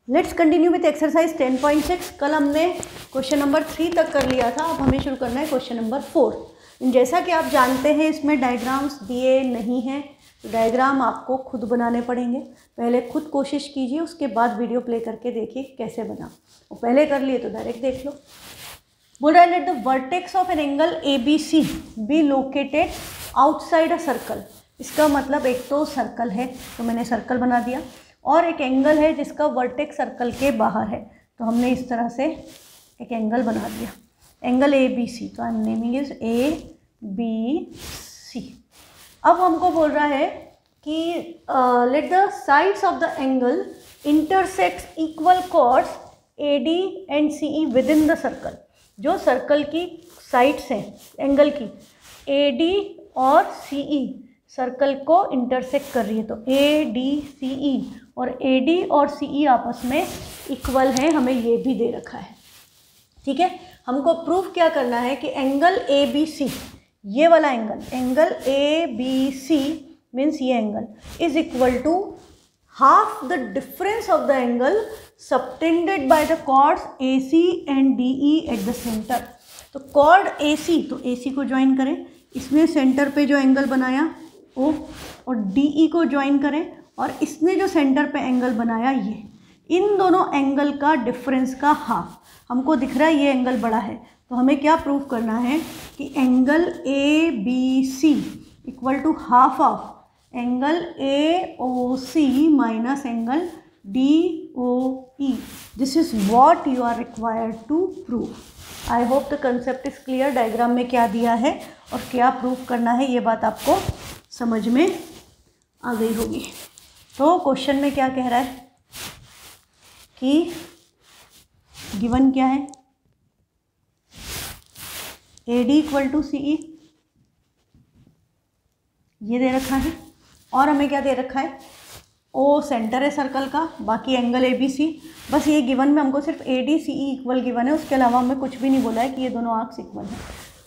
Let's continue with exercise 10.6। कल हमने question number 3 तक कर लिया था, अब हमें शुरू करना है क्वेश्चन नंबर 4। जैसा कि आप जानते हैं इसमें डायग्राम्स दिए नहीं हैं, तो डायग्राम आपको खुद बनाने पड़ेंगे। पहले खुद कोशिश कीजिए, उसके बाद वीडियो प्ले करके देखिए कैसे बना। और पहले कर लिए तो डायरेक्ट देख लो। बोल रहा है let the vertex of an angle ABC be located outside a circle. इसका मतलब एक तो सर्कल है तो मैंने सर्कल बना दिया, और एक एंगल है जिसका वर्टेक्स सर्कल के बाहर है, तो हमने इस तरह से एक एंगल बना दिया, एंगल ABC। तो I am naming is ABC। अब हमको बोल रहा है कि let the sides of the angle intersects equal chords AD and CE within the circle. जो सर्कल की साइड्स हैं एंगल की, AD और CE सर्कल को इंटरसेक्ट कर रही है, तो ADCE और AD और CE आपस में इक्वल हैं, हमें ये भी दे रखा है। ठीक है, हमको प्रूफ क्या करना है कि एंगल ABC, ये वाला एंगल ABC मीन्स ये angle is equal to half the difference of the angle subtended by the chords AC and DE at the centre. तो कॉर्ड AC, तो AC को ज्वाइन करें, इसने सेंटर पे जो एंगल बनाया O, और DE को ज्वाइन करें, और इसने जो सेंटर पे एंगल बनाया ये, इन दोनों एंगल का डिफरेंस का हाफ। हमको दिख रहा है ये एंगल बड़ा है, तो हमें क्या प्रूफ करना है कि angle ABC equal to half of angle AOC minus angle DOE। This is what you are required to prove. I hope the concept is clear. Diagram में क्या दिया है और क्या प्रूफ करना है ये बात आपको समझ में आ गई होगी। तो क्वेश्चन में क्या कह रहा है कि गिवन क्या है, AD इक्वल टू CE ये दे रखा है, और हमें क्या दे रखा है, O सेंटर है सर्कल का, बाकी एंगल ABC। बस ये गिवन में हमको सिर्फ ADCE इक्वल गिवन है, उसके अलावा हमें कुछ भी नहीं बोला है कि ये दोनों आर्क्स इक्वल है।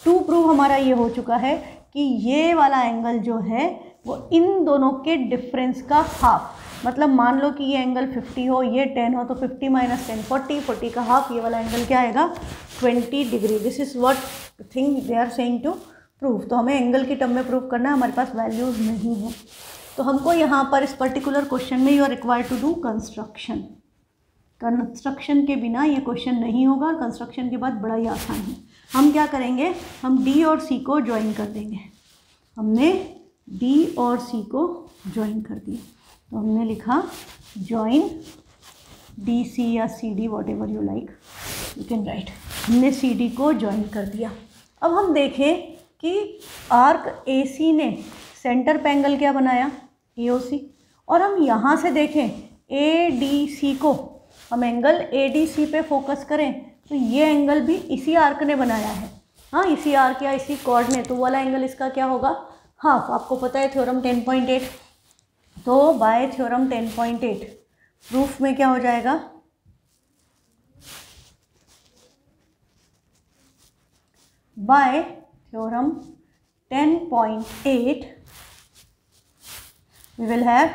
टू प्रूव हमारा ये हो चुका है कि ये वाला एंगल जो है वो इन दोनों के डिफरेंस का हाफ, मतलब मान लो कि ये एंगल 50 हो, ये 10 हो, तो 50 माइनस 10 40, 40 का हाफ, ये वाला एंगल क्या आएगा 20 degree. This is what thing they are saying to prove. तो हमें एंगल की टर्म में प्रूव करना है, हमारे पास वैल्यूज़ नहीं है, तो हमको यहाँ पर इस पर्टिकुलर क्वेश्चन में you are required to do construction. Construction के बिना ये क्वेश्चन नहीं होगा, और कंस्ट्रक्शन के बाद बड़ा ही आसान है। हम क्या करेंगे, हम D और C को ज्वाइन कर देंगे। हमने D और C को ज्वाइन कर दिया, तो हमने लिखा ज्वाइन DC या CD what ever you like you can write. हमने CD को ज्वाइन कर दिया। अब हम देखें कि आर्क AC ने सेंटर पे एंगल क्या बनाया AOC, और हम यहाँ से देखें ADC को, हम एंगल ADC पे फोकस करें तो ये एंगल भी इसी आर्क ने बनाया है। हाँ, इसी आर्क या इसी कॉर्ड ने, तो वाला एंगल इसका क्या होगा हाफ। आपको पता है थ्योरम 10.8, तो बाय थ्योरम 10.8 प्रूफ में क्या हो जाएगा, bye theorem 10.8 we will have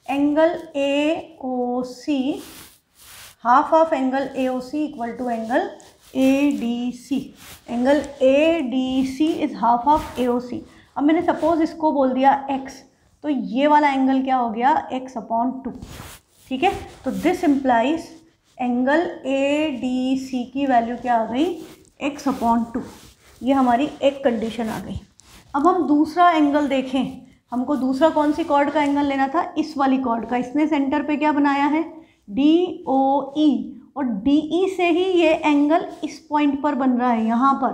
angle AOC, half of angle AOC equal to angle ADC। Angle ADC is half of AOC। अब मैंने सपोज इसको बोल दिया x, तो ये वाला एंगल क्या हो गया x/2। ठीक है, तो दिस इम्प्लाइज एंगल ADC की वैल्यू क्या आ गई x/2। ये हमारी एक कंडीशन आ गई। अब हम दूसरा एंगल देखें, हमको दूसरा कौन सी कॉर्ड का एंगल लेना था, इस वाली कॉर्ड का। इसने सेंटर पे क्या बनाया है DOE, और DE से ही ये एंगल इस पॉइंट पर बन रहा है यहाँ पर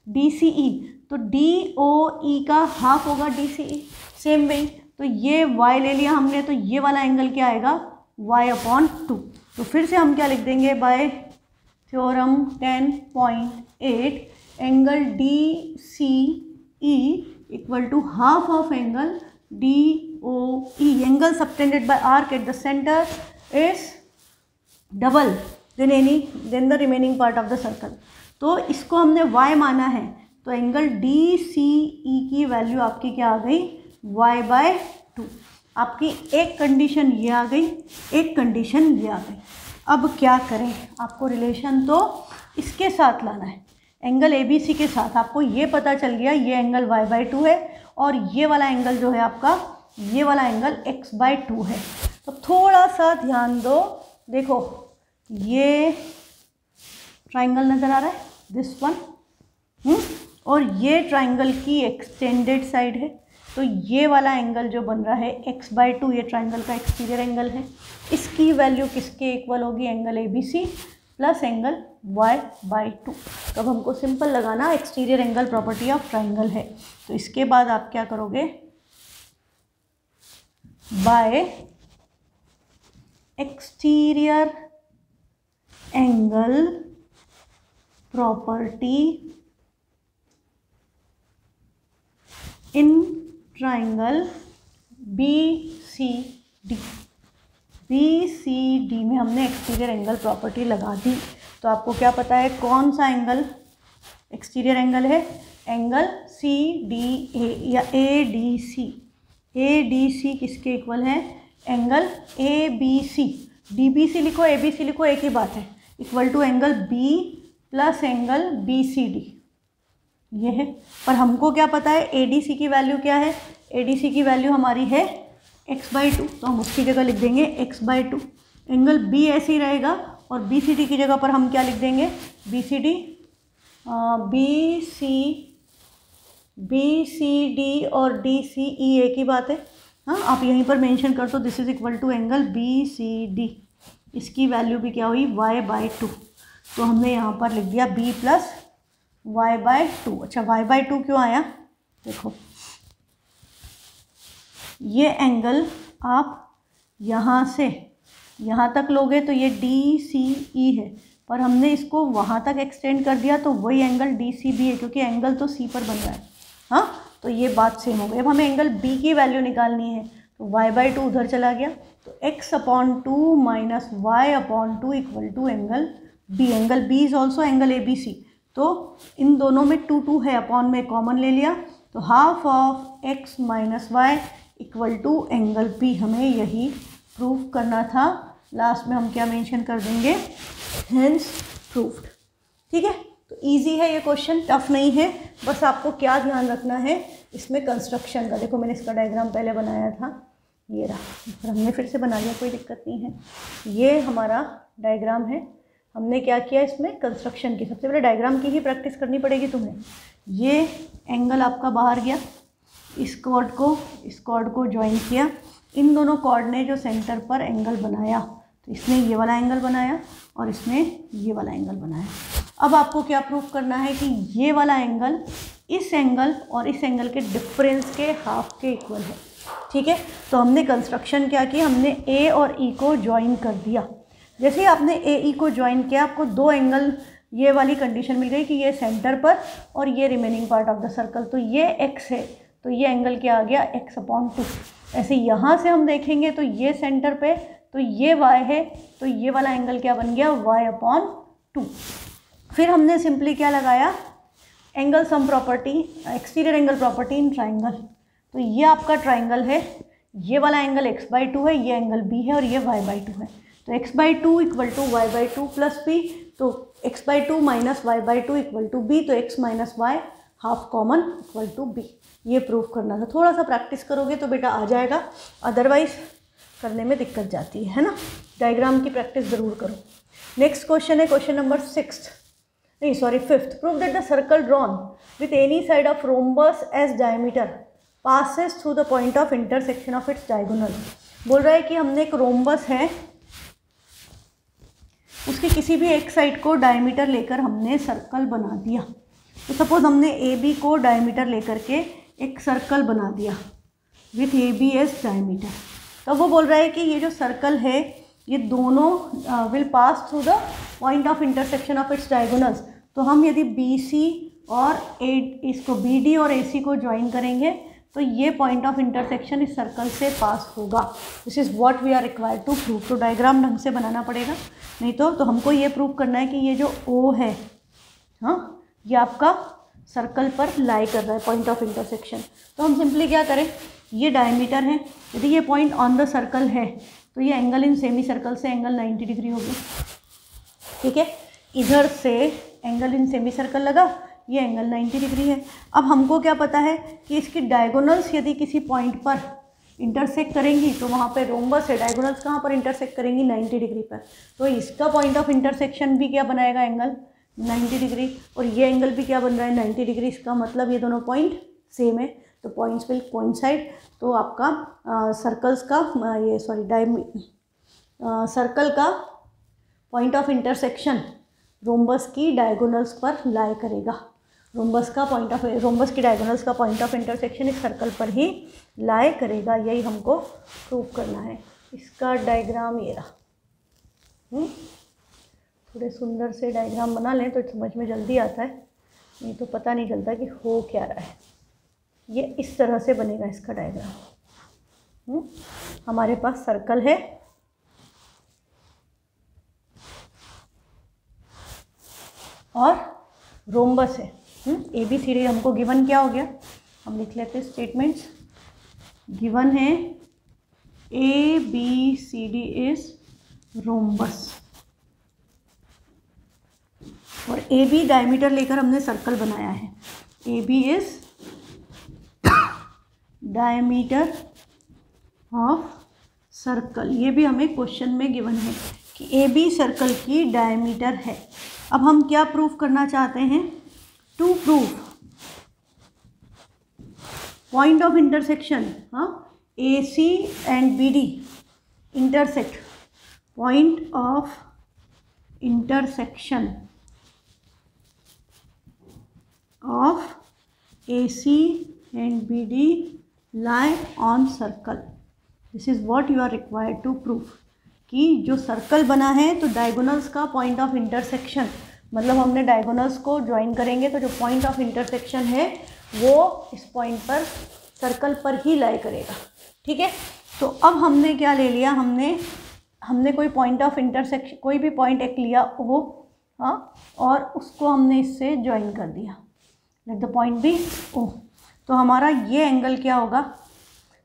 DCE, तो DOE का हाफ होगा DCE। सेम वे, तो ये y ले लिया हमने, तो ये वाला एंगल क्या आएगा y/2। तो फिर से हम क्या लिख देंगे, by theorem 10.8 angle DCE equal to half of angle DOE। Angle subtended by arc at the centre is double than the remaining part of the circle. तो इसको हमने y माना है, तो एंगल DCE की वैल्यू आपकी क्या आ गई y/2। आपकी एक कंडीशन ये आ गई, एक कंडीशन ये आ गई। अब क्या करें, आपको रिलेशन तो इसके साथ लाना है, एंगल ABC के साथ। आपको ये पता चल गया ये एंगल y/2 है और ये वाला एंगल जो है आपका, ये वाला एंगल x/2 है। तो थोड़ा सा ध्यान दो, देखो ये ट्राइंगल नज़र आ रहा है, दिस वन, और ये ट्राइंगल की एक्सटेंडेड साइड है। तो ये वाला एंगल जो बन रहा है x/2, ये ट्राइंगल का एक्सटीरियर एंगल है। इसकी वैल्यू किसके इक्वल होगी, angle ABC plus angle y/2। तो अब हमको सिंपल लगाना exterior angle property of triangle है। तो इसके बाद आप क्या करोगे, bye exterior angle property in triangle BCD। BCD में हमने एक्सटीरियर एंगल प्रॉपर्टी लगा दी। तो आपको क्या पता है कौन सा एंगल एक्सटीरियर एंगल है, एंगल CDA या ADC। ADC किसके इक्वल है, एंगल ABC। DBC लिखो ABC लिखो एक ही बात है, equal to angle B plus angle BCD, ये है। पर हमको क्या पता है ADC की वैल्यू क्या है, ADC की वैल्यू हमारी है x/2, तो हम उसकी जगह लिख देंगे x/2। एंगल B ऐसे ही रहेगा और BCD की जगह पर हम क्या लिख देंगे, BCD और DCE एक ही बात है। हाँ, आप यहीं पर मेंशन कर दो this is equal to angle BCD। इसकी वैल्यू भी क्या हुई, y/2। तो हमने यहाँ पर लिख दिया B प्लस y/2। अच्छा, y/2 क्यों आया, देखो ये एंगल आप यहाँ से यहाँ तक लोगे तो ये DCE है, पर हमने इसको वहाँ तक एक्सटेंड कर दिया तो वही एंगल DCB है, क्योंकि एंगल तो C पर बन रहा है। हाँ, तो ये बात सेम हो गई। अब हमें एंगल B की वैल्यू निकालनी है, तो y/2 उधर चला गया, तो x/2 minus y/2 equal to angle B। Angle B is also angle ABC। तो इन दोनों में 2 है, अपॉन में कॉमन ले लिया, तो half of x minus y equal to angle B। हमें यही प्रूफ करना था। लास्ट में हम क्या मेंशन कर देंगे, हेंस प्रूफ्ड। ठीक है, तो इजी है ये क्वेश्चन, टफ नहीं है। बस आपको क्या ध्यान रखना है इसमें कंस्ट्रक्शन का। देखो मैंने इसका डायग्राम पहले बनाया था, ये रहा, पर हमने फिर से बना लिया, कोई दिक्कत नहीं है। ये हमारा डायग्राम है, हमने क्या किया इसमें कंस्ट्रक्शन की। सबसे पहले डायग्राम की ही प्रैक्टिस करनी पड़ेगी तुम्हें। ये एंगल आपका बाहर गया, इस कॉर्ड को ज्वाइन किया, इन दोनों कॉर्ड ने जो सेंटर पर एंगल बनाया, तो इसने ये वाला एंगल बनाया और इसने ये वाला एंगल बनाया। अब आपको क्या प्रूफ करना है कि ये वाला एंगल इस एंगल और इस एंगल के डिफरेंस के हाफ के इक्वल है। ठीक है, तो हमने कंस्ट्रक्शन क्या किया, हमने ए और ई को ज्वाइन कर दिया। जैसे ही आपने ए ई को ज्वाइन किया, आपको दो एंगल, ये वाली कंडीशन मिल गई कि ये सेंटर पर और ये remaining part of the circle, तो ये एक्स है, तो ये एंगल क्या आ गया, x/2। ऐसे यहाँ से हम देखेंगे तो ये सेंटर पे, तो ये y है, तो ये वाला एंगल क्या बन गया, y/2। फिर हमने सिंपली क्या लगाया, angle sum property, exterior angle property in triangle. तो ये आपका ट्राइंगल है, ये वाला एंगल x/2 है, ये एंगल b है और ये y/2 है। तो x/2 equal to y/2 plus b, तो x/2 minus y/2 equal to b, तो x minus y half common equal to b। ये प्रूफ करना था। थोड़ा सा प्रैक्टिस करोगे तो बेटा आ जाएगा, अदरवाइज करने में दिक्कत जाती है ना। डायग्राम की प्रैक्टिस ज़रूर करो। नेक्स्ट क्वेश्चन है question number 5th। Prove that the circle drawn with any side of rhombus as diameter passes through the point of intersection of its diagonal. बोल रहा है कि हमने एक रोम्बस है, उसके किसी भी एक साइड को डायमीटर लेकर हमने सर्कल बना दिया। तो सपोज हमने ए बी को डायमीटर लेकर के एक सर्कल बना दिया with A B as diameter. तो वो बोल रहा है कि ये जो सर्कल है ये दोनों will pass through the point of intersection of it's diagonals. तो हम यदि बी सी और इसको बी डी और ए सी को ज्वाइन करेंगे तो ये पॉइंट ऑफ इंटरसेक्शन इस सर्कल से पास होगा। This is what we are required to prove. तो डायग्राम ढंग से बनाना पड़ेगा, नहीं तो हमको ये प्रूव करना है कि ये जो ओ है, हाँ, ये आपका सर्कल पर लाई कर रहा है पॉइंट ऑफ इंटरसेक्शन। तो हम सिंपली क्या करें, ये डायमीटर है, यदि ये पॉइंट ऑन द सर्कल है तो ये एंगल इन सेमी सर्कल से एंगल 90 डिग्री हो गया। ठीक है, इधर से एंगल इन सेमी सर्कल लगा, ये एंगल 90 डिग्री है। अब हमको क्या पता है कि इसकी डायगोनल्स यदि किसी पॉइंट पर इंटरसेक्ट करेंगी तो वहाँ पे रोम्बस है, डायगोनल्स कहाँ पर इंटरसेक्ट करेंगी 90 डिग्री पर, तो इसका पॉइंट ऑफ इंटरसेक्शन भी क्या बनाएगा एंगल 90 डिग्री, और ये एंगल भी क्या बन रहा है 90 डिग्री। इसका मतलब ये दोनों पॉइंट सेम है, तो पॉइंट्स विल कोइंसाइड। तो आपका सर्कल्स का सर्कल का पॉइंट ऑफ इंटरसेक्शन रोम्बस की डायगोनल्स पर लाई करेगा। रोम्बस की डायगोनल्स का पॉइंट ऑफ इंटरसेक्शन इस सर्कल पर ही लाई करेगा, यही हमको प्रूव करना है। इसका डायग्राम ये रहा। थोड़े सुंदर से डायग्राम बना लें तो समझ में जल्दी आता है, नहीं तो पता नहीं चलता कि हो क्या रहा है। ये इस तरह से बनेगा इसका डायग्राम। हमारे पास सर्कल है और रोम्बस है। ABCD हमको गिवन क्या हो गया, हम लिख लेते हैं स्टेटमेंट्स। गिवन है ABCD इज रोम्बस, और AB डायमीटर लेकर हमने सर्कल बनाया है। AB is diameter of circle, ये भी हमें क्वेश्चन में गिवन है कि AB सर्कल की डायमीटर है। अब हम क्या प्रूफ करना चाहते हैं, to prove point of intersection, AC and BD intersect, point of intersection of AC and BD lie on circle. This is what you are required to prove कि जो सर्कल बना है तो डायगोनल्स का पॉइंट ऑफ इंटरसेक्शन, मतलब हमने diagonals को join करेंगे तो जो पॉइंट ऑफ इंटरसेक्शन है वो इस पॉइंट पर सर्कल पर ही लाई करेगा। ठीक है, तो अब हमने क्या ले लिया, हमने कोई पॉइंट ऑफ इंटरसेक्शन, कोई भी पॉइंट एक लिया O, और उसको हमने इससे ज्वाइन कर दिया। Let the point be O, तो हमारा ये एंगल क्या होगा,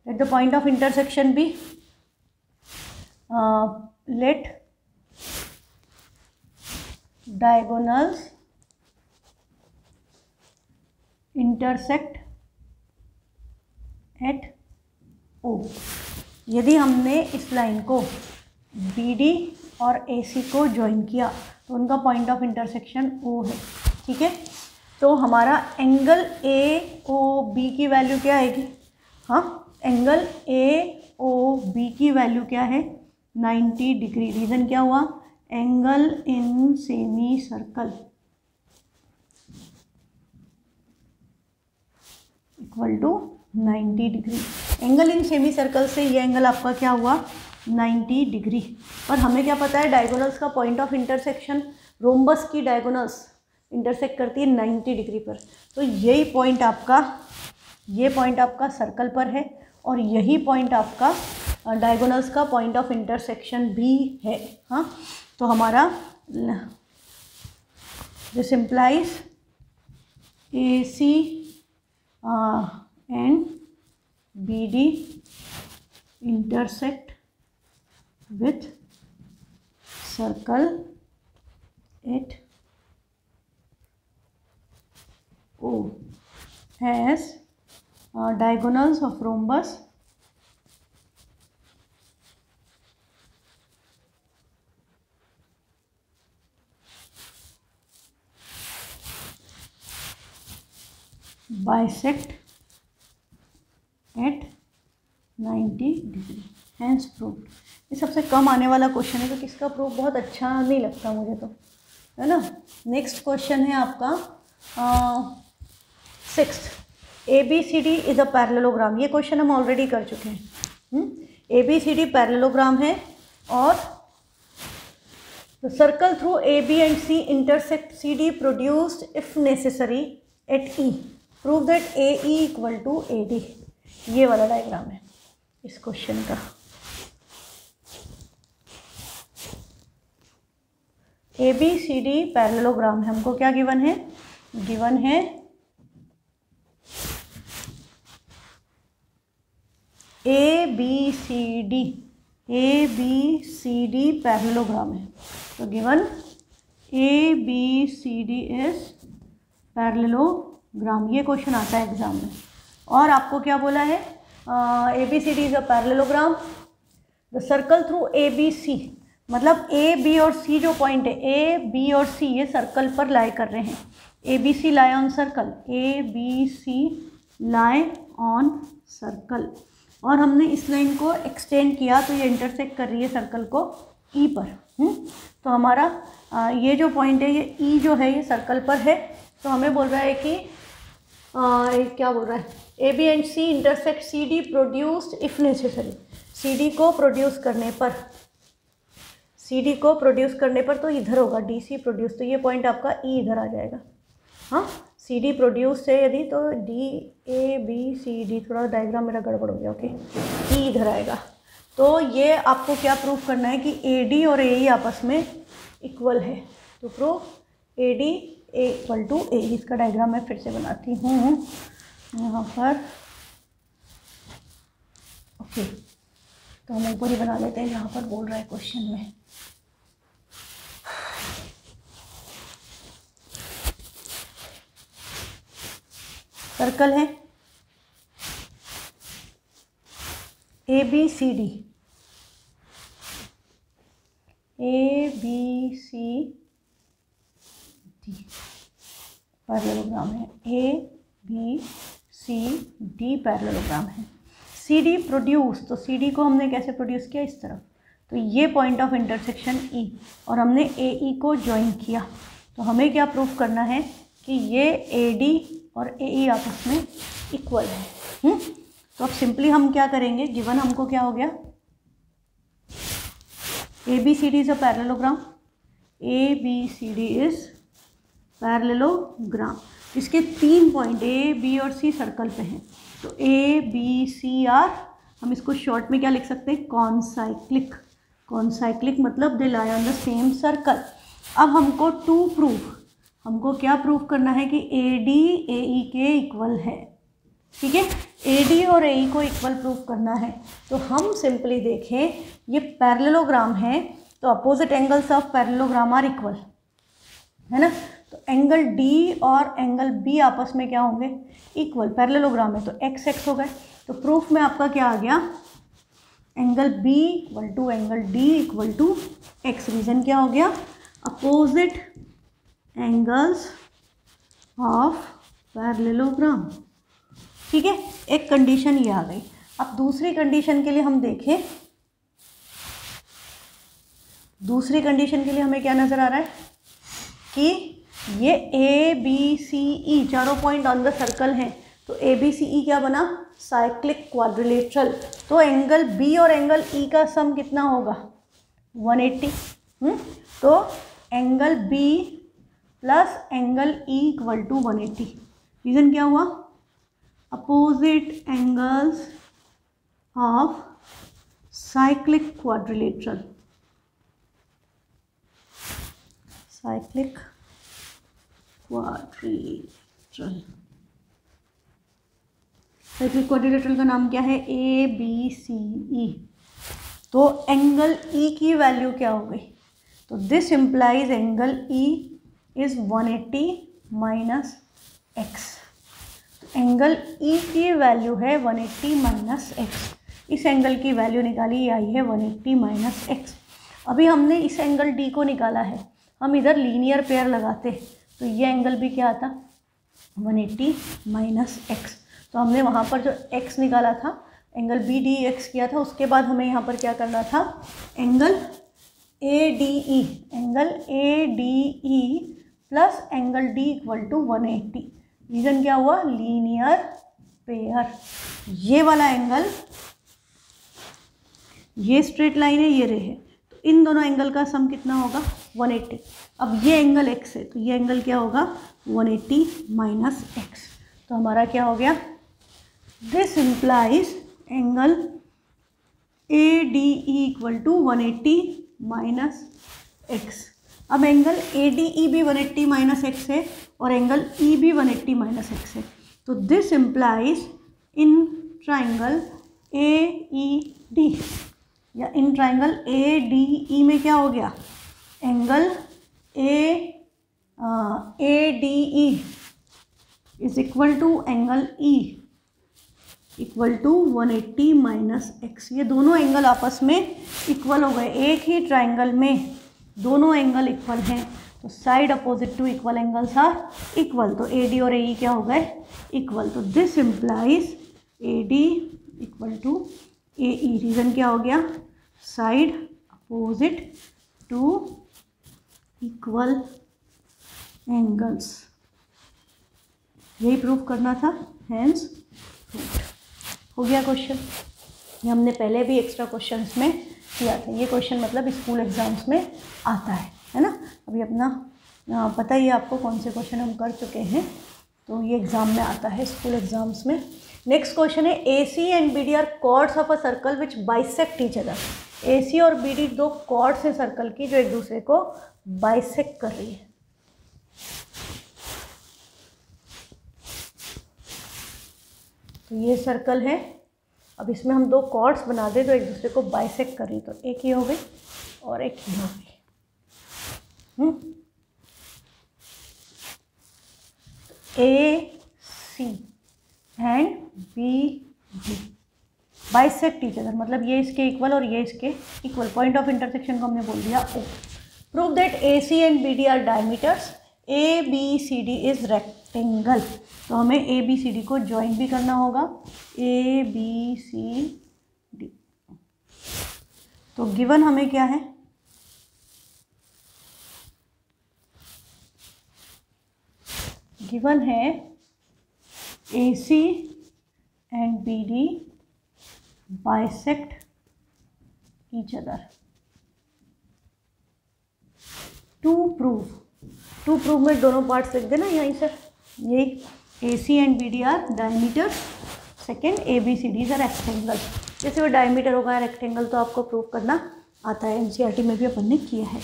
let the point of intersection be, let diagonals intersect at O। यदि हमने इस लाइन को BD और AC को ज्वाइन किया तो उनका पॉइंट ऑफ इंटरसेक्शन O है। ठीक है, तो हमारा एंगल AOB की वैल्यू क्या आएगी, एंगल AOB की वैल्यू क्या है 90 डिग्री। रीज़न क्या हुआ, angle in semi circle equal to 90 degree. Angle in semi circle से ये एंगल आपका क्या हुआ 90 डिग्री। पर हमें क्या पता है, डायगोनल्स का पॉइंट ऑफ इंटरसेक्शन, रोम्बस की डायगोनल्स इंटरसेक्ट करती है 90 डिग्री पर, तो यही पॉइंट आपका, ये पॉइंट आपका सर्कल पर है और यही पॉइंट आपका डायगोनल्स का पॉइंट ऑफ इंटरसेक्शन भी है। तो हमारा this implies AC and BD intersect with circle at O as diagonals of rhombus bisect at 90 degree, hence proved. ये सबसे कम आने वाला क्वेश्चन है, तो किसका प्रूफ बहुत अच्छा नहीं लगता मुझे तो, है ना। नेक्स्ट क्वेश्चन है आपका 6th, ABCD is a parallelogram. ये क्वेश्चन हम ऑलरेडी कर चुके हैं। ABCD पैरेललोग्राम है और the circle through AB and C intersect CD produced if necessary at E, prove that AE equal to AD। ये वाला डायग्राम है इस क्वेश्चन का। ABCD पैरेललोग्राम है, हमको क्या गिवन है, गिवन है ABCD ABCD पैरेललोग्राम है। तो गिवन ABCD इज पैरेललोग्राम, ये क्वेश्चन आता है एग्जाम में। और आपको क्या बोला है, ABCD is a parallelogram, the circle through ABC, मतलब A, B और C जो पॉइंट है, A, B और C ये सर्कल पर लाई कर रहे हैं। ABC lie on circle, ABC lie on circle, और हमने इस लाइन को एक्सटेंड किया तो ये इंटरसेक्ट कर रही है सर्कल को E पर। तो हमारा ये जो पॉइंट है, ये E जो है ये सर्कल पर है। तो हमें बोल रहा है कि क्या बोल रहा है, AB and C intersect CD produced if necessary, CD को प्रोड्यूस करने पर तो इधर होगा DC प्रोड्यूस, तो ये पॉइंट आपका E इधर आ जाएगा। हाँ, CD प्रोड्यूस है यदि तो DABCD, थोड़ा डायग्राम मेरा गड़बड़ हो गया, ओके, E इधर आएगा। तो ये आपको क्या प्रूव करना है कि AD और AE आपस में इक्वल है। तो prove AD equal to AE, इसका डायग्राम मैं फिर से बनाती हूँ यहाँ पर, ओके। तो हम ऊपर ही बना लेते हैं जहाँ पर बोल रहा है क्वेश्चन में। सर्कल है ABCD, पैरेललोग्राम है, ABCD पैरेललोग्राम है। CD प्रोड्यूस, तो CD को हमने कैसे प्रोड्यूस किया, इस तरफ, तो ये पॉइंट ऑफ इंटरसेक्शन E, और हमने AE को ज्वाइन किया। तो हमें क्या प्रूफ करना है कि ये AD और AE आपस में इक्वल है। तो अब सिंपली हम क्या करेंगे, गिवन हमको क्या हो गया, ABCD is a parallelogram, ABCD is parallelogram, इसके 3 पॉइंट A, B और C सर्कल पे हैं। तो ABCR, हम इसको शॉर्ट में क्या लिख सकते हैं, कॉन्साइक्लिक। कॉन्साइक्लिक मतलब they lie on the same circle. अब हमको हमको क्या प्रूव करना है कि AD AE के इक्वल है, ठीक है। AD और AE को इक्वल प्रूव करना है। तो हम सिंपली देखें, ये पैरेललोग्राम है तो opposite angles of parallelogram are equal, है ना। तो एंगल D और एंगल B आपस में क्या होंगे, इक्वल, पैरेललोग्राम है तो x x हो गए। तो प्रूफ में आपका क्या आ गया, angle B equal to angle D equal to x। Reason क्या हो गया, अपोजिट एंगल्स ऑफ पैरेललोग्राम, ठीक है। एक कंडीशन ये आ गई। अब दूसरी कंडीशन के लिए हम देखें, दूसरी कंडीशन के लिए हमें क्या नज़र आ रहा है कि ये ABCE चारों पॉइंट ऑन द सर्कल हैं। तो ABCE क्या बना, साइक्लिक क्वाड्रिलेटरल। तो एंगल B और एंगल E का सम कितना होगा, 180। तो angle B plus angle E equal to 180। Reason क्या हुआ, opposite angles of cyclic quadrilateral, cyclic quadrilateral. Cyclic quadrilateral का नाम क्या है, ABCE। तो एंगल E की वैल्यू क्या हो गई, तो this implies angle E is 180 minus x। Angle E की वैल्यू है 180 माइनस x। इस एंगल की वैल्यू निकाली, ये आई है 180 माइनस x। अभी हमने इस एंगल D को निकाला है, हम इधर लीनियर पेयर लगाते तो ये एंगल भी क्या आता, 180 माइनस x। तो हमने वहाँ पर जो x निकाला था, एंगल BDX किया था, उसके बाद हमें यहाँ पर क्या करना था, angle ADE, angle ADE plus angle D equal to 180। Reason क्या हुआ, लीनियर पेयर। ये वाला एंगल, ये स्ट्रेट लाइन है, ये रे है, तो इन दोनों एंगल का सम कितना होगा, 180। अब ये एंगल x है तो ये एंगल क्या होगा, 180 माइनस x। तो हमारा क्या हो गया, this implies angle ADE equal to 180 minus x। अब एंगल ADE भी 180 माइनस x है और एंगल E भी 180 माइनस x है। तो this implies in triangle AED या इन ट्राइंगल ए डी ई में क्या हो गया, angle A D E is equal to angle E equal to 180 minus x. ये दोनों एंगल आपस में इक्वल हो गए, एक ही ट्राइंगल में दोनों एंगल इक्वल हैं, तो side opposite to equal angles are equal, तो ए डी और ए ई क्या हो गए, इक्वल। तो this implies A D equal to A E. Reason क्या हो गया, side opposite to equal angles, यही प्रूफ करना था, हैंस प्रूव्ड। हो गया क्वेश्चन। ये हमने पहले भी एक्स्ट्रा क्वेश्चंस में किया था, ये क्वेश्चन मतलब स्कूल एग्जाम्स में आता है ना। अभी अपना पता ही है आपको कौन से क्वेश्चन हम कर चुके हैं, तो ये एग्जाम में आता है, स्कूल एग्जाम्स में। नेक्स्ट क्वेश्चन है, A C and B D are chords of a circle which bisect each other. A C और बी डी दो कॉर्ड्स हैं सर्कल की जो एक दूसरे को बाइसेक्ट कर रही है। तो ये सर्कल है, अब इसमें हम दो कॉर्ड्स बना दें तो एक दूसरे को बाइसेक्ट कर रही, तो एक ये हो गई और एक ये हो गई। A C and B D bisect each other, मतलब ये इसके इक्वल और ये इसके इक्वल। पॉइंट ऑफ इंटरसेक्शन को हमने बोल दिया O. Prove that A C and B D are diameters, A B C D is rectangle. तो हमें ए बी सी डी को ज्वाइन भी करना होगा, ए बी सी डी। तो गिवन हमें क्या है, गिवन है A C and B D bisect each other. To prove में दोनों पार्ट्स लिख देना यहीं से, यही A C and B D are diameter, second A B C D is a rectangle. जैसे वो डायमीटर होगा रेक्टेंगल तो आपको प्रूव करना आता है, एनसीईआरटी में भी अपन ने किया है।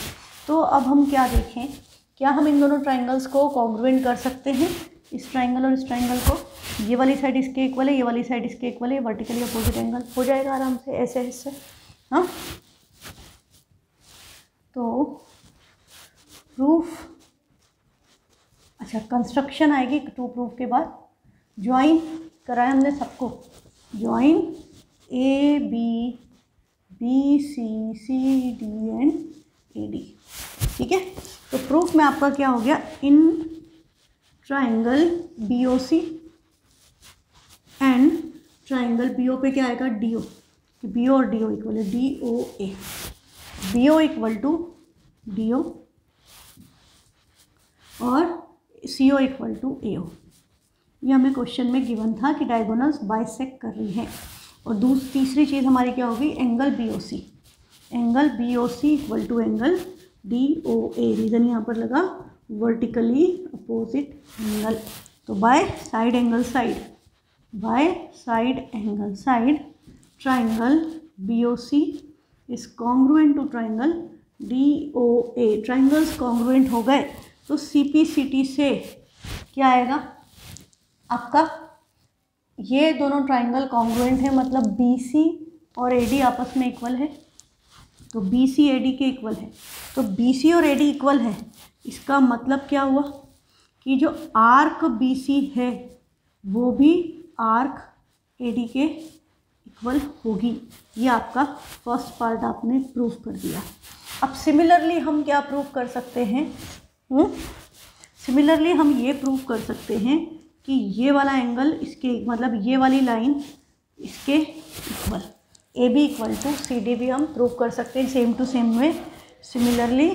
तो अब हम क्या देखें, क्या हम इन दोनों ट्राइंगल्स को कॉन्ग्रुएंट कर सकते हैं, इस ट्राइंगल और इस ट्राइंगल को। ये वाली साइड इसके इक्वल है, ये वाली साइड इसके इक्वल है, वर्टिकली अपोजिट एंगल हो जाएगा आराम से ऐसे। हाँ, तो प्रूफ, अच्छा कंस्ट्रक्शन आएगी टू प्रूफ के बाद। ज्वाइन कराया हमने सबको, join A B B C C D and A D, ठीक है। तो प्रूफ में आपका क्या हो गया, in triangle B O C and triangle B O पे क्या आएगा, डी ओ, कि बी ओ और डी ओ इक्वल है, D O A, B O equal to D O और सी ओ इक्वल टू ए ओ। ये हमें क्वेश्चन में गिवन था कि डायगोनल्स बाइसेक्ट कर रही हैं। और तीसरी चीज़ हमारी क्या होगी, angle B O C, angle B O C equal to angle D O A. Reason यहाँ पर लगा वर्टिकली अपोजिट एंगल, तो by side angle side, by side angle side triangle B O C is congruent to triangle D O A. Triangles congruent हो गए तो C P C T से क्या आएगा आपका, ये दोनों ट्राइंगल कॉन्ग्रुएंट है, मतलब बी सी और ए डी आपस में इक्वल है, तो बी सी ए डी के इक्वल है। तो बी सी और ए डी इक्वल है, इसका मतलब क्या हुआ कि जो आर्क बी सी है वो भी आर्क ए डी के इक्वल होगी। ये आपका फर्स्ट पार्ट आपने प्रूफ कर दिया। अब सिमिलरली हम क्या प्रूफ कर सकते हैं, सिमिलरली हम ये प्रूफ कर सकते हैं कि ये वाला एंगल इसके, मतलब ये वाली लाइन इसके equal, A B equal to C D भी हम प्रूफ कर सकते हैं सेम टू सेम में। Similarly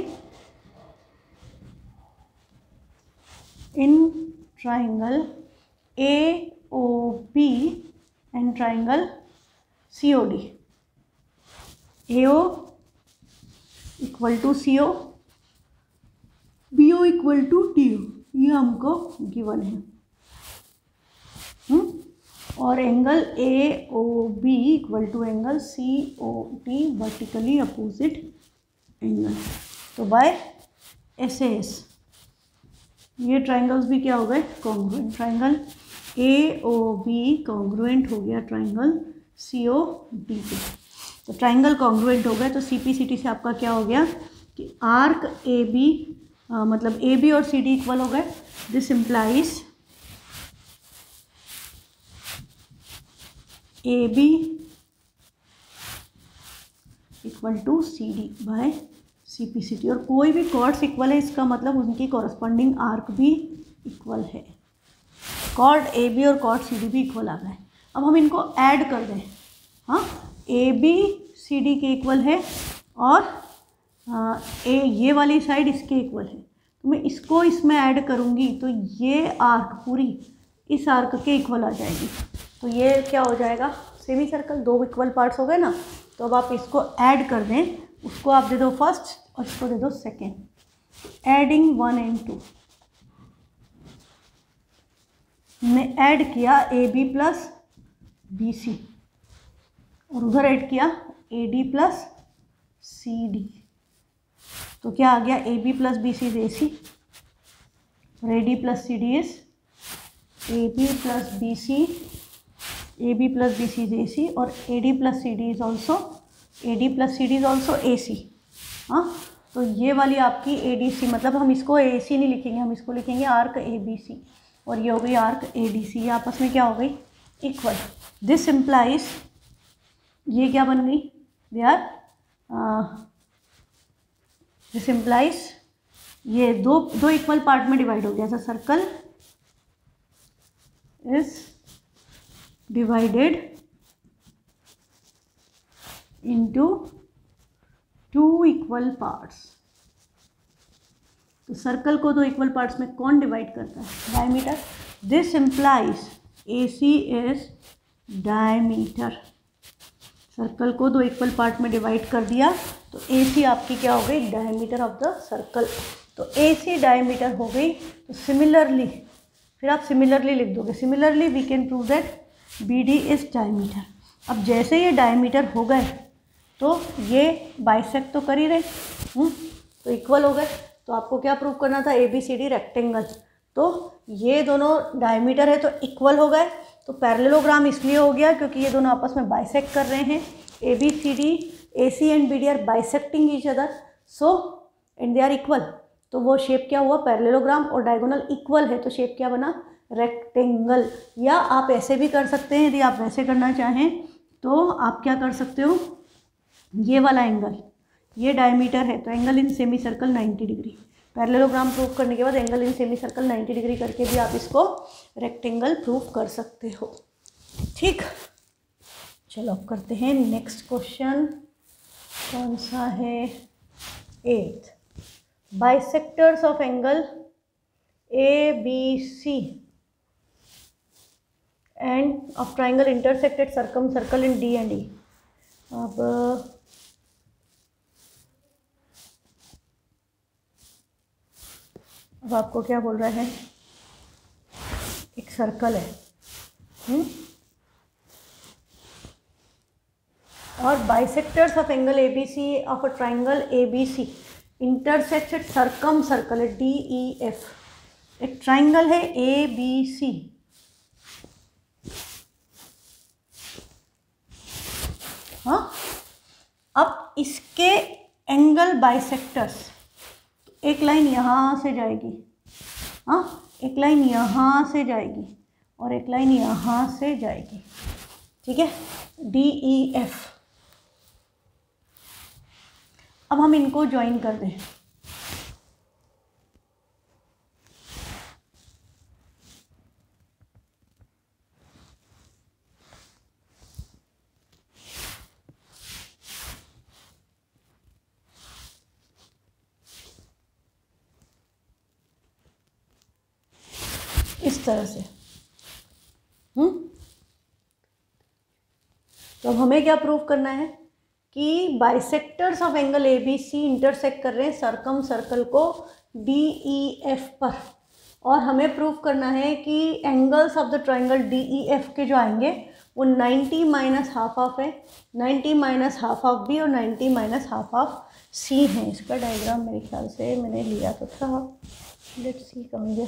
in triangle A O B and triangle C O D, A O equal to C O, B O equal to D O, ये हमको given है। और angle A O B equal to angle C O D, vertically opposite angle, तो by S A S ये triangles भी क्या हो गए, congruent. Triangle A O B congruent हो गया ट्राइंगल सी ओ डी पे। तो ट्राइंगल कॉन्ग्रुएंट हो गया। तो CPCT से आपका क्या हो गया कि आर्क AB मतलब AB और CD इक्वल हो गए। This implies AB equal to CD by CPCT। और कोई भी कॉर्ड्स इक्वल है इसका मतलब उनकी कॉरस्पॉन्डिंग आर्क भी इक्वल है। कॉर्ड AB और कॉर्ड CD भी इक्वल आ गए। अब हम इनको ऐड कर दें। हाँ, AB CD के इक्वल है और ये वाली साइड इसके इक्वल है। तो मैं इसको इसमें ऐड करूँगी तो ये आर्क पूरी इस आर्क के इक्वल आ जाएगी। तो ये क्या हो जाएगा, सेमी सर्कल। 2 इक्वल पार्ट्स हो गए ना। तो अब आप इसको ऐड कर दें, उसको आप दे दो फर्स्ट और इसको दे दो सेकेंड। एडिंग 1 and 2 ने ऐड किया AB प्लस BC और उधर ऐड किया AD प्लस CD। तो क्या आ गया, AB plus BC is AC और AD plus CD is AB plus BC। AB plus BC is AC और AD plus CD is also AD plus CD is also AC। हाँ, तो ये वाली आपकी ADC, मतलब हम इसको AC नहीं लिखेंगे, हम इसको लिखेंगे आर्क ABC और ये हो गई आर्क ADC। ये आपस में क्या हो गई, इक्वल। दिस इम्प्लाइज ये क्या बन गई, दे आर दिस इम्प्लाइज ये दो इक्वल पार्ट में डिवाइड हो गया। ऐसा circle is divided into 2 equal parts. तो सर्कल को 2 इक्वल पार्ट्स में कौन डिवाइड करता है, diameter. This implies AC is diameter. Circle को 2 इक्वल पार्ट में डिवाइड कर दिया तो AC आपकी क्या हो गई, डायमीटर ऑफ द सर्कल। तो AC डायमीटर हो गई। तो सिमिलरली फिर आप सिमिलरली लिख दोगे, similarly we can prove that BD is diameter. अब जैसे ये डायमीटर हो गए तो ये बाइसेक्ट तो कर ही रहे, तो इक्वल हो गए। तो आपको क्या प्रूव करना था, ABCD रेक्टेंगल। तो ये दोनों डायमीटर है तो इक्वल हो गए। तो पैरेललोग्राम इसलिए हो गया क्योंकि ये दोनों आपस में बाइसेक्ट कर रहे हैं। ABCD AC and BD are bisecting each other, so and they are equal. तो वो शेप क्या हुआ, पैरेललोग्राम। और डायगोनल इक्वल है तो शेप क्या बना, रेक्टेंगल। या आप ऐसे भी कर सकते हैं, यदि आप वैसे करना चाहें तो आप क्या कर सकते हो, ये वाला एंगल, ये डायमीटर है तो angle in semi circle 90 degree. Parallelogram prove करने के बाद angle in semi circle 90 degree करके भी आप इसको रेक्टेंगल प्रूव कर सकते हो। ठीक, चलो अब करते हैं नेक्स्ट क्वेश्चन। कौन सा है, 8th। Bisectors of angle ABC end of triangle intersected circum circle in D and E। अब आपको क्या बोल रहा है, एक सर्कल है और bisectors of angle ABC of a triangle ABC intersected circum circle है DEF। एक ट्राइंगल है ABC, हाँ। अब इसके एंगल बाइसेक्टर्स, एक लाइन यहाँ से जाएगी, हाँ, एक लाइन यहाँ से जाएगी और एक लाइन यहाँ से जाएगी, ठीक है, DEF। अब हम इनको ज्वाइन कर दें। इस तरह से, तो अब हमें क्या प्रूव करना है कि bisectors of angle ABC intersect कर रहे हैं सर्कम सर्कल को DEF पर। और हमें प्रूव करना है कि angles of the triangle DEF के जो आएंगे वो 90 माइनस हाफ ऑफ है, 90 माइनस हाफ ऑफ B और 90 माइनस हाफ ऑफ C है। इसका डायग्राम मेरे ख्याल से मैंने लिया तो था, लेट्स सी कहाँ गया।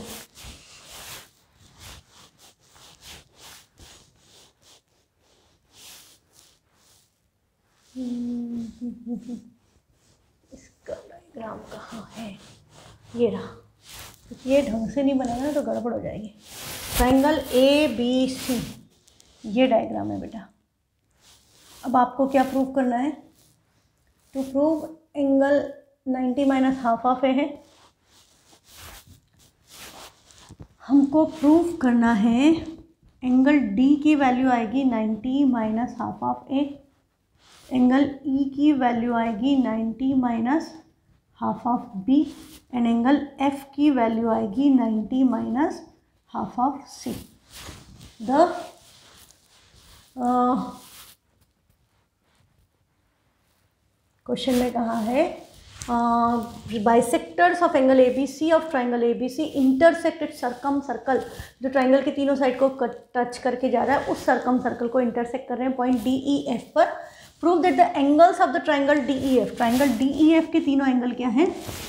इसका डायग्राम कहाँ है, ये रहा। ये ढंग से नहीं बनेगा ना तो गड़बड़ हो जाएगी। ट्रायंगल ABC, ये डायग्राम है बेटा। अब आपको क्या प्रूव करना है? To prove angle 90 minus half of A है, हमको प्रूव करना है एंगल D की वैल्यू आएगी 90 minus half of A, angle E की वैल्यू आएगी 90 minus half of B, and angle F की वैल्यू आएगी 90 minus half of C। The question में कहा है bisectors of angle ABC of triangle ABC intersect it circum circle, जो triangle की तीनों साइड को टच करके जा रहा है उस सर्कम सर्कल को इंटरसेक्ट कर रहे हैं पॉइंट DEF पर। Prove that the angles of the triangle DEF, triangle DEF के तीनों एंगल क्या हैं?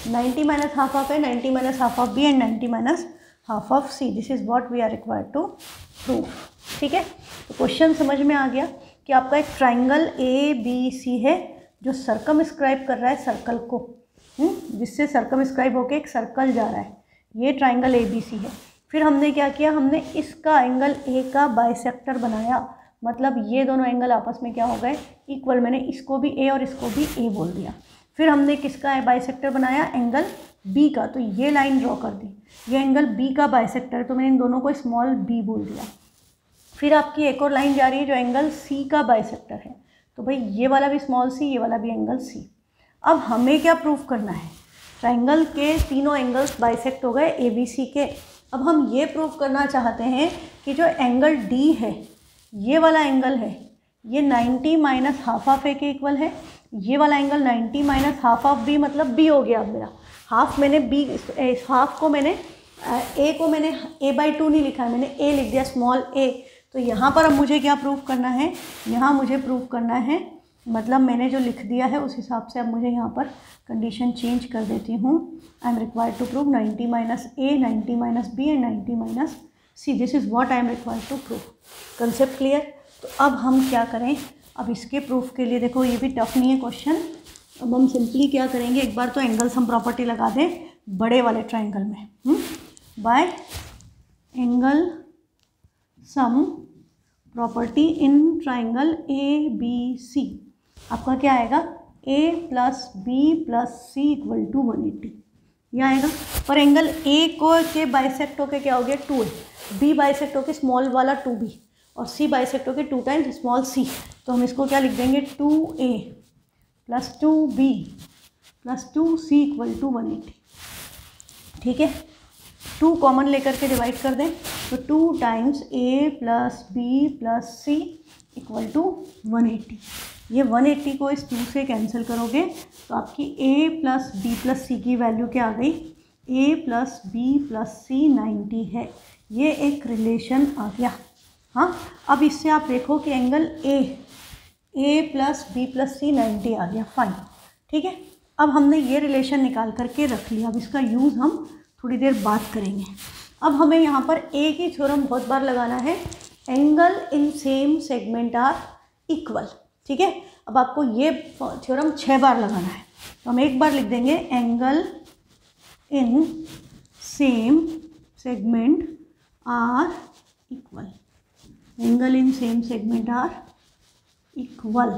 90 minus half of A, 90 minus half of B and 90 minus half of C। This is what we are required to prove. ठीक है, तो question समझ में आ गया कि आपका एक ट्राइंगल ABC है जो सरकमस्क्राइब कर रहा है सर्कल को, जिससे सरकमस्क्राइब होके एक सर्कल जा रहा है, ये ट्राइंगल ABC है। फिर हमने क्या किया? हमने इसका एंगल A का बाइसेक्टर बनाया, मतलब ये दोनों एंगल आपस में क्या हो गए? इक्वल। मैंने इसको भी A और इसको भी A बोल दिया। फिर हमने किसका बाइसेक्टर बनाया? एंगल B का, तो ये लाइन ड्रॉ कर दी, ये एंगल B का बाइसेक्टर, तो मैंने इन दोनों को स्मॉल b बोल दिया। फिर आपकी एक और लाइन जा रही है जो एंगल C का बाइसेक्टर है, तो भाई ये वाला भी स्मॉल c, ये वाला भी एंगल C। अब हमें क्या प्रूफ करना है? ट्राइंगल के तीनों एंगल्स बाइसेक्ट हो गए ABC के। अब हम ये प्रूफ करना चाहते हैं कि जो एंगल D है, ये वाला एंगल है, ये 90 माइनस हाफ ऑफ ए के इक्वल है, ये वाला angle 90 minus half of B, मतलब B हो गया। अब मेरा हाफ मैंने B, हाफ को मैंने A को मैंने A/2 नहीं लिखा है, मैंने A लिख दिया, स्मॉल a। तो यहाँ पर अब मुझे क्या प्रूफ करना है? यहाँ मुझे प्रूफ करना है, मतलब मैंने जो लिख दिया है उस हिसाब से अब मुझे यहाँ पर कंडीशन चेंज कर देती हूँ। I am required to prove 90 minus A, 90 minus B and 90 minus C। This is what I am required to prove. Concept clear? तो अब हम क्या करें? अब इसके प्रूफ के लिए देखो, ये भी टफ नहीं है क्वेश्चन। अब हम सिंपली क्या करेंगे, एक बार तो एंगल सम प्रॉपर्टी लगा दें बड़े वाले ट्राइंगल में, by angle sum property in triangle ABC। आपका क्या आएगा? A plus B plus C equal to 180, यह आएगा। पर एंगल A को के बाइसेक्ट होके क्या हो गया? 2A, B बाइसेक्ट होके स्मॉल वाला 2B, और C बाइसेक्ट होके 2 टाइम्स स्मॉल c। तो हम इसको क्या लिख देंगे? 2A plus 2B plus 2C equal to 180। ठीक है, 2 कॉमन लेकर के डिवाइड कर दें, तो 2 times A plus B plus C equal to 180। ये 180 को इस 2 से कैंसिल करोगे तो आपकी A plus B plus C की वैल्यू क्या आ गई? A plus B plus C 90 है। ये एक रिलेशन आ गया। हाँ, अब इससे आप देखो कि angle A plus B plus C 90 आ गया। फाइन, ठीक है। अब हमने ये रिलेशन निकाल करके रख लिया। अब इसका यूज़ हम थोड़ी देर बात करेंगे। अब हमें यहाँ पर एक ही थ्योरम बहुत बार लगाना है, angle in same segment are equal. ठीक है, अब आपको ये थ्योरम 6 बार लगाना है, तो हम एक बार लिख देंगे angle in same segment are equal. Angle in same segment are equal.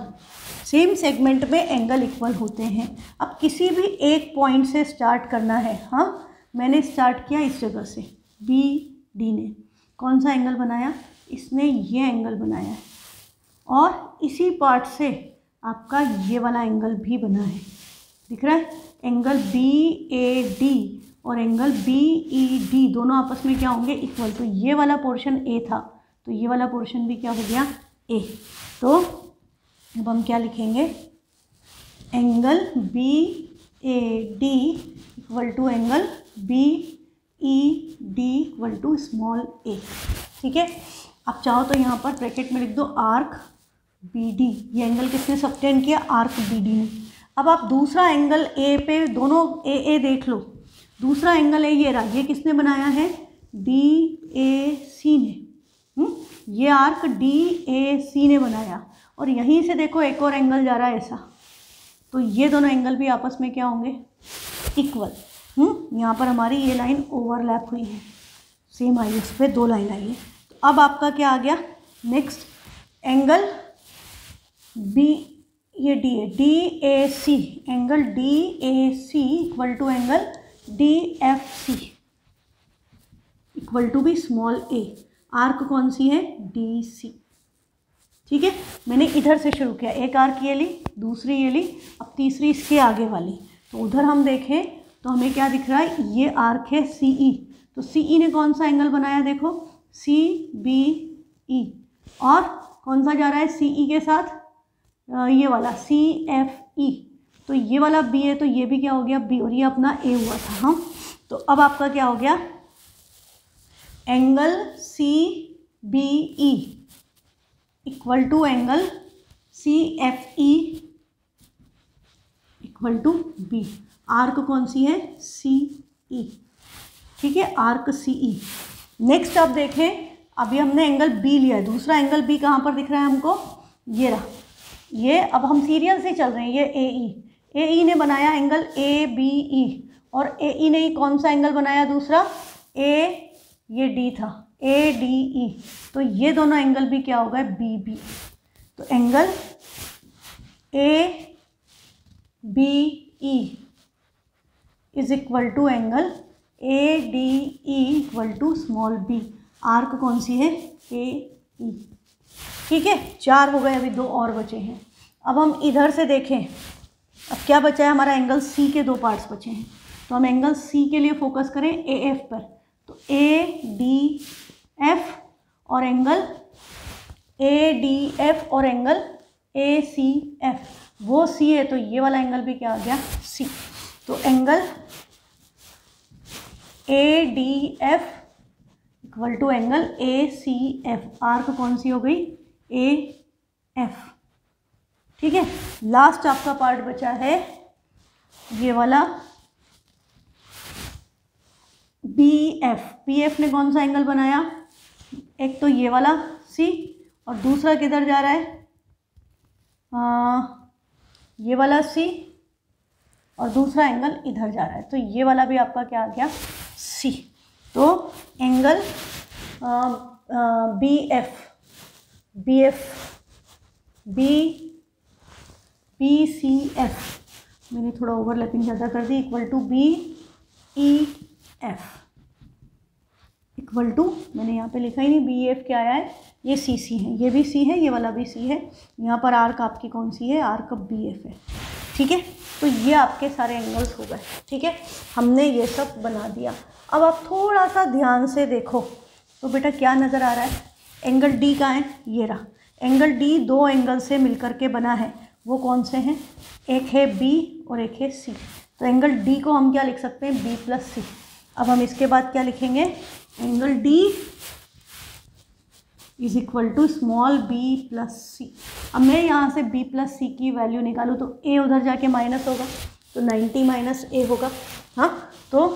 Same segment में एंगल इक्वल होते हैं। अब किसी भी एक पॉइंट से स्टार्ट करना है। हाँ, मैंने स्टार्ट किया इस जगह से, BD ने कौन सा एंगल बनाया? इसने ये एंगल बनाया है, और इसी पार्ट से आपका ये वाला एंगल भी बना है। दिख रहा है? एंगल BAD और एंगल BED दोनों आपस में क्या होंगे? इक्वल। तो ये वाला पोर्शन A था, तो ये वाला पोर्शन भी क्या हो गया? A। तो अब हम क्या लिखेंगे? Angle BAD equal to angle BED equal to small a। ठीक है, आप चाहो तो यहाँ पर ब्रैकेट में लिख दो आर्क BD। ये एंगल किसने सबटेंड किया? आर्क BD ने। अब आप दूसरा एंगल A पे दोनों AA देख लो। दूसरा एंगल है ये रहा, ये किसने बनाया है? DAC ने। ये आर्क DAC ने बनाया, और यहीं से देखो एक और एंगल जा रहा है ऐसा, तो ये दोनों एंगल भी आपस में क्या होंगे, इक्वल। यहाँ पर हमारी ये लाइन ओवरलैप हुई है, सेम आई, इस पर 2 लाइन आई है। तो अब आपका क्या आ गया, नेक्स्ट एंगल बी, ये डी है, D A C, angle D A C equal to angle D F C equal to भी स्मॉल ए। आर्क कौन सी है, डी सी। ठीक है, मैंने इधर से शुरू किया, एक आर्क ये ली, दूसरी ये ली, अब तीसरी इसके आगे वाली। तो उधर हम देखें तो हमें क्या दिख रहा है, ये आर्क है सी ई, तो सी ई ने कौन सा एंगल बनाया, देखो सी बी ई, और कौन सा जा रहा है सी ई के साथ, ये वाला सी एफ ई, तो ये वाला बी है, तो ये भी क्या हो गया बी, और ये अपना ए हुआ था। हाँ, तो अब आपका क्या हो गया, angle C B E equal to angle C F E equal to B. Arc कौन सी है, सी ई। ठीक है, आर्क सी ई। नेक्स्ट आप देखें, अभी हमने एंगल बी लिया है, दूसरा एंगल बी कहाँ पर दिख रहा है हमको, ये रहा, ये अब हम सीरियल से चल रहे हैं, ये ए ई ने बनाया एंगल ए बी ई, और ए ई ने ही कौन सा एंगल बनाया दूसरा, ए, ये डी था, ए डी ई, तो ये दोनों एंगल भी क्या हो गए, बी बी। तो angle A B E is equal to angle A D E equal to small B. Arc कौन सी है, ए ई। ठीक है, 4 हो गए, अभी 2 और बचे हैं। अब हम इधर से देखें, अब क्या बचा है हमारा, एंगल सी के 2 पार्ट्स बचे हैं, तो हम एंगल सी के लिए फोकस करें ए एफ पर, तो ए डी एफ और एंगल ए डी एफ और एंगल ए सी एफ, वो सी है तो ये वाला एंगल भी क्या आ गया, सी। तो angle A D F equal to angle A C F. Arc कौन सी हो गई, ए एफ। ठीक है, लास्ट आपका पार्ट बचा है ये वाला बी एफ। बी एफ ने कौन सा एंगल बनाया, एक तो ये वाला सी, और दूसरा किधर जा रहा है, ये वाला सी, और दूसरा एंगल इधर जा रहा है, तो ये वाला भी आपका क्या आ गया, सी। तो angle B F, B F, B C F, मैंने थोड़ा ओवरलैपिंग ज़्यादा कर दी, equal to B E F equal to, मैंने यहाँ पे लिखा ही नहीं, बी एफ क्या आया है, ये सी सी है, ये भी सी है, ये वाला भी सी है, यहाँ पर आर्क आपकी कौन सी है, आर्क बी एफ है। ठीक है, तो ये आपके सारे एंगल्स हो गए। ठीक है, हमने ये सब बना दिया। अब आप थोड़ा सा ध्यान से देखो तो बेटा क्या नज़र आ रहा है, एंगल डी का है, ये रहा एंगल डी, 2 एंगल से मिलकर के बना है, वो कौन से हैं, एक है बी और एक है सी। तो एंगल डी को हम क्या लिख सकते हैं, बी प्लस सी। अब हम इसके बाद क्या लिखेंगे, angle D is equal to small B plus C. अब मैं यहाँ से बी प्लस सी की वैल्यू निकालूँ तो ए उधर जाके माइनस होगा, तो 90 माइनस ए होगा। हाँ, तो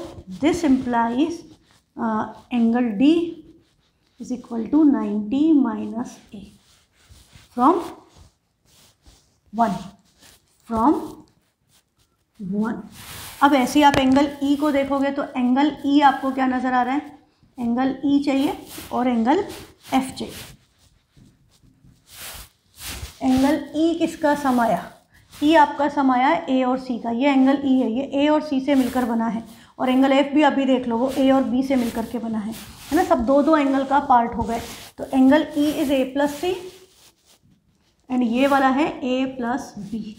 this implies angle D is equal to 90 minus A from 1। अब ऐसे आप एंगल ई को देखोगे तो एंगल ई आपको क्या नज़र आ रहा है, एंगल ई चाहिए और एंगल एफ चाहिए। एंगल ई किसका सम आया, ई आपका सम आया है ए और सी का, ये एंगल ई है, ये ए और सी से मिलकर बना है, और एंगल एफ भी अभी देख लो वो ए और बी से मिलकर के बना है ना, सब 2 एंगल का पार्ट हो गए। तो angle E is A plus C and ये वाला है ए प्लस बी।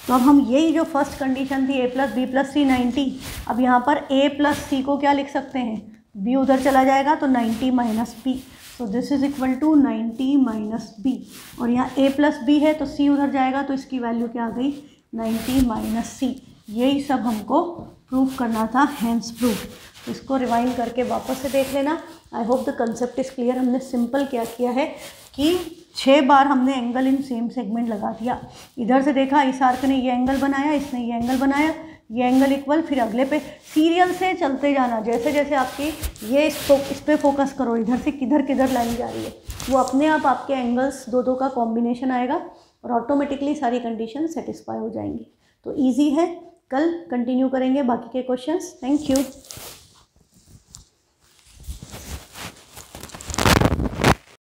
तो अब हम यही जो फर्स्ट कंडीशन थी ए प्लस बी प्लस सी 90, अब यहाँ पर ए प्लस सी को क्या लिख सकते हैं, बी उधर चला जाएगा तो 90 minus B, so this is equal to 90 minus B, और यहाँ ए प्लस बी है तो सी उधर जाएगा तो इसकी वैल्यू क्या आ गई, 90 माइनस सी। यही सब हमको प्रूव करना था, हैंस प्रूफ। तो इसको रिवाइंड करके वापस से देख लेना। आई hope the concept is clear. हमने सिंपल क्या किया है कि 6 बार हमने एंगल इन सेम सेगमेंट लगा दिया। इधर से देखा, इस आर्क ने ये एंगल बनाया, इसने ये एंगल बनाया, ये एंगल इक्वल, फिर अगले पे सीरियल से चलते जाना, जैसे जैसे आपकी ये इस पे फोकस करो, इधर से किधर किधर लाइन जा रही है, वो अपने आप आपके एंगल्स दो का कॉम्बिनेशन आएगा और ऑटोमेटिकली सारी कंडीशन सेटिस्फाई हो जाएंगी। तो ईजी है, कल कंटिन्यू करेंगे बाकी के क्वेश्चंस। Thank you.